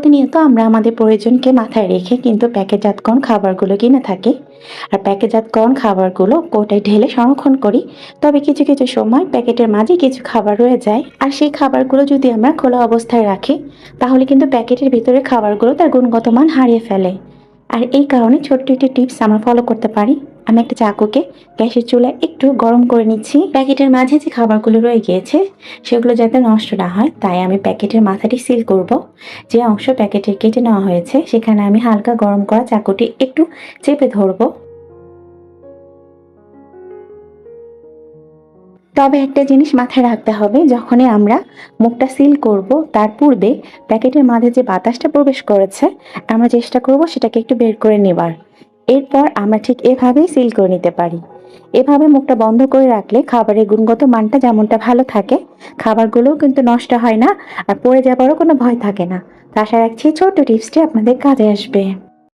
প্রতিনিয়ত আমরা আমাদের প্রয়োজনকে মাথায় রেখে কিন্তু প্যাকেটজাতকরণ খাবারগুলো কিনে থাকি। আর প্যাকেটজাতকরণ খাবারগুলো কৌটায় ঢেলে সংরক্ষণ করি। তবে কিছু কিছু সময় প্যাকেটের মাঝে কিছু খাবার রয়ে যায়, আর সেই খাবারগুলো যদি আমরা খোলা অবস্থায় রাখি তাহলে কিন্তু প্যাকেটের ভিতরে খাবারগুলো তার গুণগত মান হারিয়ে ফেলে। আর এই কারণে ছোট্ট একটি টিপস আমরা ফলো করতে পারি। আমি একটা চাকুকে গ্যাসের চুলায় একটু গরম করে নিচ্ছি। প্যাকেটের মাঝে যে খাবারগুলো রয়ে গিয়েছে সেগুলো যাতে নষ্ট না হয়, তাই আমি প্যাকেটের মাথাটি সিল করব। যে অংশ প্যাকেটের কেটে নেওয়া হয়েছে সেখানে আমি হালকা গরম করা চাকুটি একটু চেপে ধরবো। তবে একটা জিনিস মাথায় রাখতে হবে, যখনই আমরা মুখটা সিল করব তার পূর্বে প্যাকেটের মাঝে যে বাতাসটা প্রবেশ করেছে আমরা চেষ্টা করব সেটাকে একটু বের করে নেবার। এরপর আমরা ঠিক এভাবেই সিল করে নিতে পারি। এভাবে মুখটা বন্ধ করে রাখলে খাবারের গুণগত মানটা যেমনটা ভালো থাকে, খাবারগুলোও কিন্তু নষ্ট হয় না, আর পড়ে যাবারও কোনো ভয় থাকে না। তো আশা রাখছি ছোট্ট টিপসটি আপনাদের কাজে আসবে।